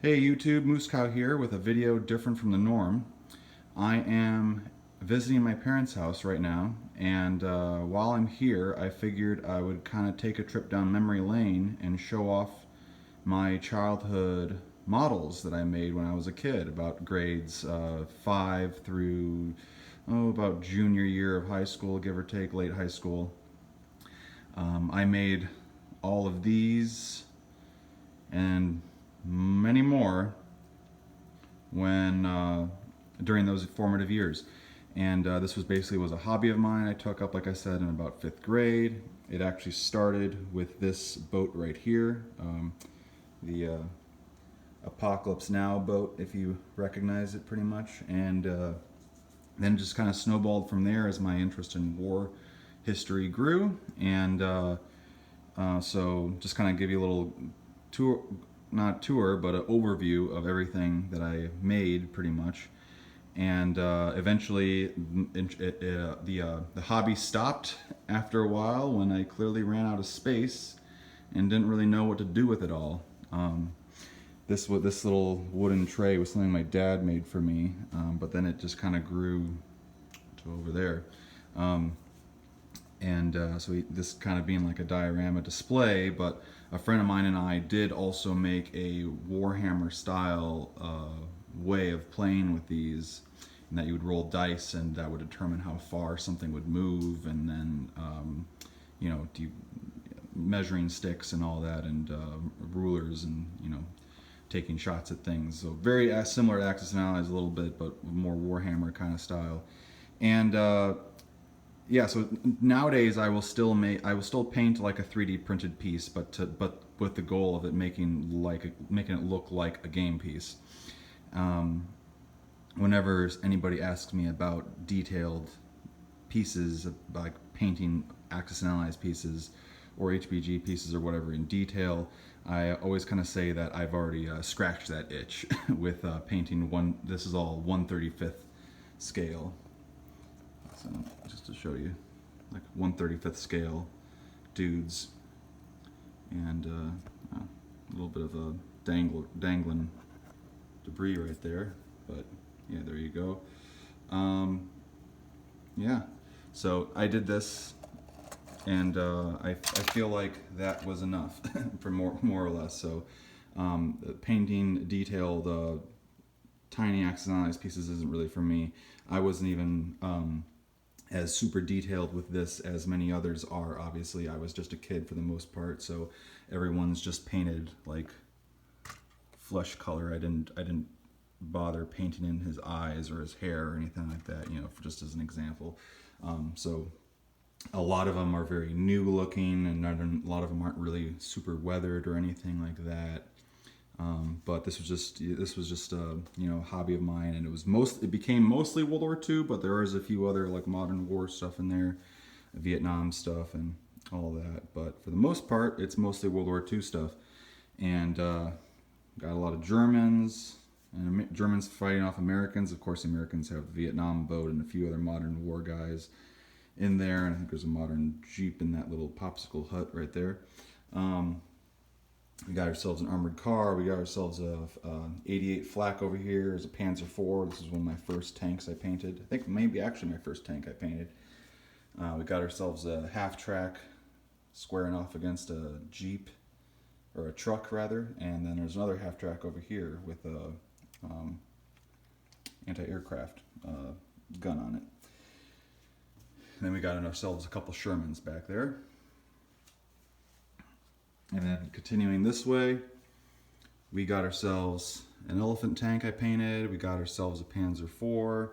Hey YouTube, Moose Cow here with a video different from the norm. I am visiting my parents' house right now, and while I'm here, I figured I would kind of take a trip down memory lane and show off my childhood models that I made when I was a kid, about grades 5 through, about junior year of high school, give or take, late high school. I made all of these and many more when during those formative years. And this was a hobby of mine I took up, like I said, in about 5th grade. It actually started with this boat right here, the Apocalypse Now boat, if you recognize it, pretty much. And then just kind of snowballed from there as my interest in war history grew. And so just kind of give you a little tour, not tour, but an overview of everything that I made, pretty much. And eventually, the hobby stopped after a while when I clearly ran out of space and didn't really know what to do with it all. This little wooden tray was something my dad made for me, but then it just kind of grew to over there. This kind of being like a diorama display, but a friend of mine and I did also make a Warhammer style way of playing with these, and that you would roll dice and that would determine how far something would move, and then measuring sticks and all that, and rulers, and taking shots at things. So very similar to Axis and Allies a little bit, but more Warhammer kind of style. And yeah, so nowadays I will still paint like a 3D printed piece, but with the goal of it making it look like a game piece. Whenever anybody asks me about detailed pieces, like painting Axis and Allies pieces or HBG pieces or whatever in detail, I always kind of say that I've already scratched that itch with painting one. This is all 1/35th scale. So just to show you, like 1/35th scale dudes, and a little bit of a dangling debris right there, but yeah, there you go. Yeah, so I did this, and I feel like that was enough for more or less. So painting detailed tiny Axis and Allies pieces isn't really for me. I wasn't even as super detailed with this as many others are. Obviously, I was just a kid for the most part, so everyone's just painted like flesh color. I didn't bother painting in his eyes or his hair or anything like that, just as an example. So a lot of them are very new looking, and a lot of them aren't really super weathered or anything like that. But this was just a hobby of mine, and it became mostly World War II, but there is a few other like modern war stuff in there, Vietnam stuff and all that. But for the most part, it's mostly World War II stuff, and got a lot of Germans and Germans fighting off Americans. Of course, the Americans have the Vietnam boat and a few other modern war guys in there, and I think there's a modern Jeep in that little popsicle hut right there. We got ourselves an armored car. We got ourselves a 88 flak over here. There's a Panzer IV. This is one of my first tanks I painted. I think maybe actually my first tank I painted. We got ourselves a half-track squaring off against a Jeep, or a truck rather, and then there's another half-track over here with a anti-aircraft gun on it. And then we got ourselves a couple Shermans back there. And then continuing this way, we got ourselves an elephant tank I painted. We got ourselves a Panzer IV.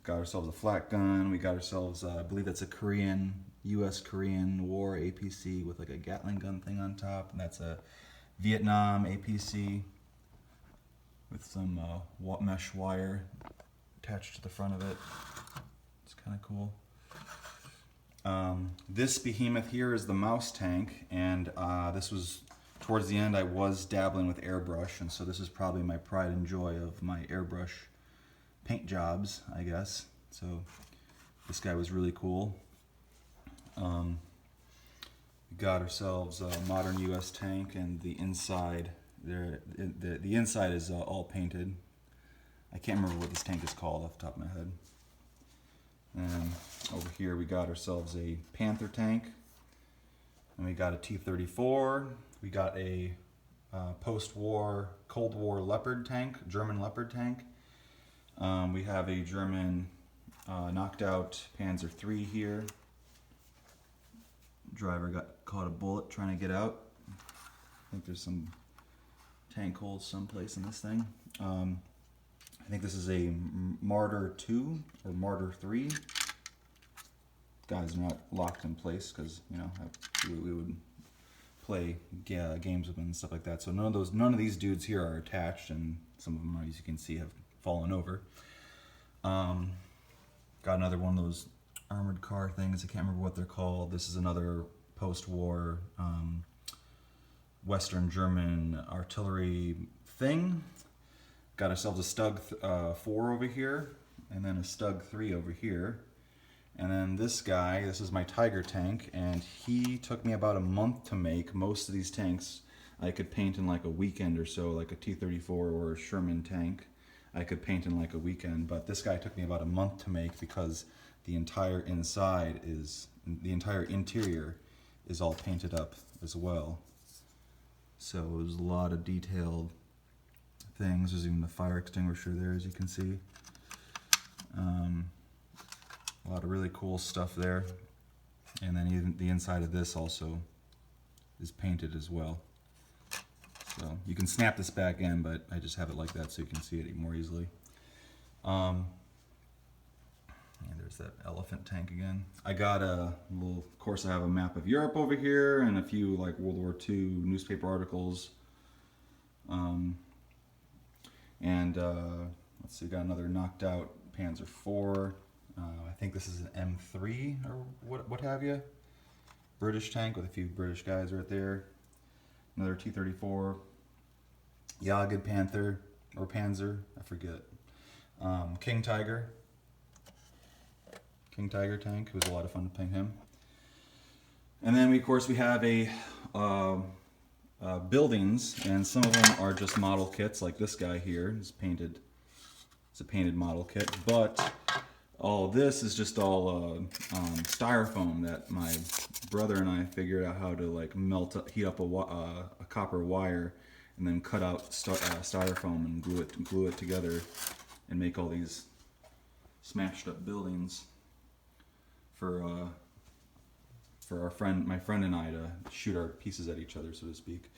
Got ourselves a flak gun. We got ourselves, I believe that's a U.S.-Korean War APC with like a Gatling gun thing on top. And that's a Vietnam APC with some mesh wire attached to the front of it. It's kind of cool. This behemoth here is the Mouse tank, and this was towards the end. I was dabbling with airbrush, and so this is probably my pride and joy of my airbrush paint jobs, I guess. So this guy was really cool. We got ourselves a modern U.S. tank, and the inside The inside is all painted. I can't remember what this tank is called off the top of my head. And over here we got ourselves a Panther tank, and we got a T-34. We got a post-war Cold War Leopard tank, German Leopard tank. We have a German knocked out Panzer III here. Driver got caught a bullet trying to get out. I think there's some tank holes someplace in this thing. I think this is a Martyr 2 or Martyr 3. Guys are not locked in place because, you know, we would play games with them and stuff like that. So none of these dudes here are attached, and some of them, as you can see, have fallen over. Got another one of those armored car things. I can't remember what they're called. This is another post-war Western German artillery thing. Got ourselves a Stug 4 over here, and then a Stug 3 over here. And then this guy, this is my Tiger tank, and he took me about a month to make. Most of these tanks I could paint in like a weekend or so, like a T-34 or a Sherman tank. I could paint in like a weekend, but this guy took me about a month to make because the entire inside is, the entire interior is all painted up as well. So there's a lot of detailed things. There's even the fire extinguisher there, as you can see. A lot of really cool stuff there. And then even the inside of this also is painted as well. So you can snap this back in, but I just have it like that so you can see it more easily. And there's that elephant tank again. I got a little, of course I have a map of Europe over here and a few like World War II newspaper articles. Let's see, got another knocked out Panzer IV. I think this is an M3 or what have you. British tank with a few British guys right there. Another T-34. Jagged Panther or Panzer, I forget. King Tiger tank. It was a lot of fun to paint him. And then of course we have a buildings, and some of them are just model kits, like this guy here is painted. It's a painted model kit, but all this is just all styrofoam that my brother and I figured out how to like heat up a copper wire, and then cut out styrofoam and glue it together, and make all these smashed up buildings for my friend and I to shoot our pieces at each other, so to speak.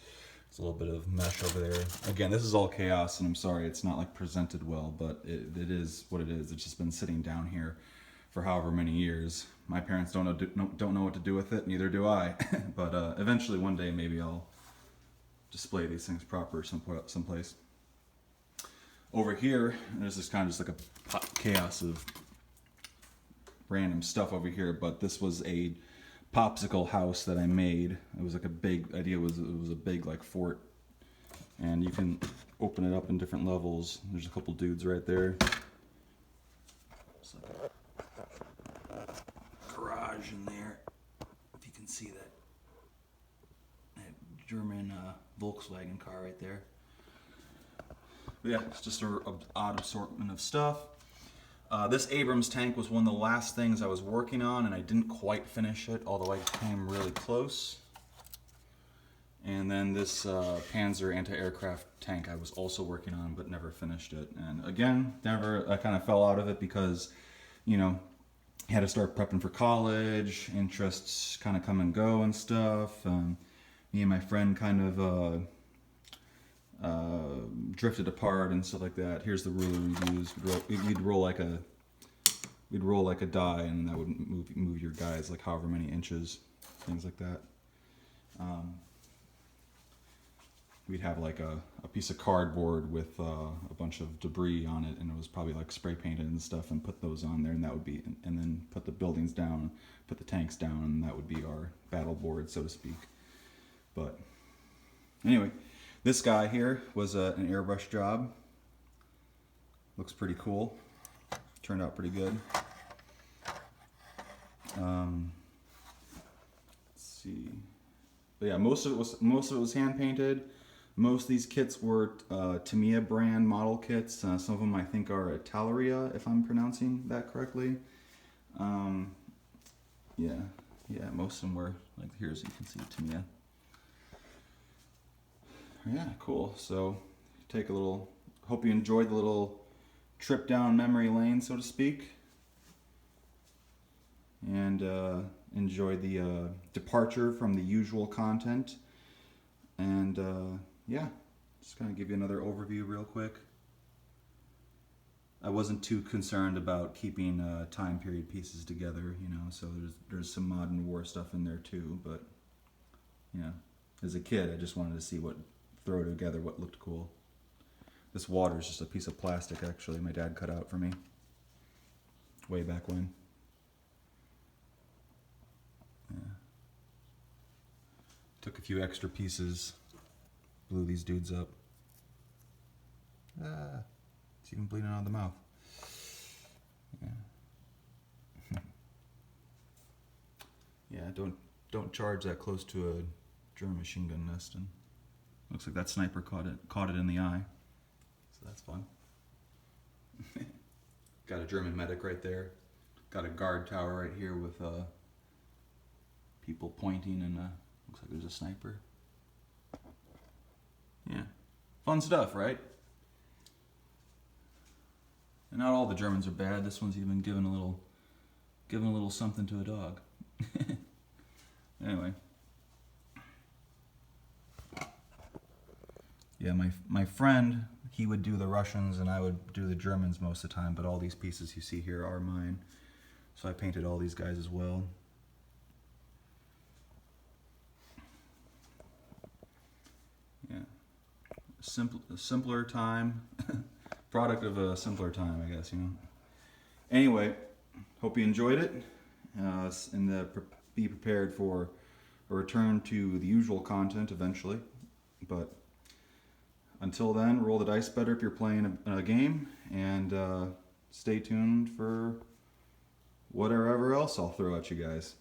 It's a little bit of mesh over there. Again, this is all chaos, and I'm sorry it's not like presented well, but it is what it is. It's just been sitting down here for however many years. My parents don't know what to do with it, neither do I. But eventually, one day, maybe I'll display these things proper someplace. Over here, there's this kind of just like a chaos of random stuff over here, but this was a popsicle house that I made. It was like a big idea, it was a big like fort, and you can open it up in different levels. There's a couple dudes right there. It's like a garage in there, if you can see that German Volkswagen car right there. But yeah, it's just an odd assortment of stuff. This Abrams tank was one of the last things I was working on, and I didn't quite finish it, although I came really close. And then this Panzer anti-aircraft tank I was also working on, but never finished it. And again, I kind of fell out of it because, you know, had to start prepping for college, interests kind of come and go and stuff. Me and my friend kind of drifted apart and stuff like that. Here's the ruler we used. We'd roll like a die, and that would move your guys like however many inches, things like that. We'd have like a piece of cardboard with a bunch of debris on it, and it was probably like spray painted and stuff, and put those on there, and that would be, and then put the buildings down, put the tanks down, and that would be our battle board, so to speak. But anyway, this guy here was an airbrush job. Looks pretty cool. Turned out pretty good. Let's see. But yeah, most of it was hand painted. Most of these kits were Tamiya brand model kits. Some of them I think are Italeria, if I'm pronouncing that correctly. Yeah, most of them were, like here as you can see, Tamiya. Yeah, cool. So take a little, hope you enjoyed the little trip down memory lane, so to speak. And enjoy the departure from the usual content. And yeah, just kind of give you another overview real quick. I wasn't too concerned about keeping time period pieces together, you know, so there's some modern war stuff in there too, but you know, as a kid I just wanted to see throw together what looked cool. This water is just a piece of plastic actually my dad cut out for me way back when. Yeah. Took a few extra pieces, blew these dudes up. It's even bleeding out of the mouth. Yeah. Yeah, don't charge that close to a German machine gun nest, and looks like that sniper caught it in the eye. So that's fun. Got a German medic right there. Got a guard tower right here with people pointing, and looks like there's a sniper. Yeah, fun stuff, right? And not all the Germans are bad. This one's even giving a little something to a dog. Anyway. Yeah, my friend, he would do the Russians and I would do the Germans most of the time, but all these pieces you see here are mine. So I painted all these guys as well. Yeah. A simpler time. Product of a simpler time, I guess, you know. Anyway, hope you enjoyed it, and be prepared for a return to the usual content eventually. But until then, roll the dice better if you're playing a game, and stay tuned for whatever else I'll throw at you guys.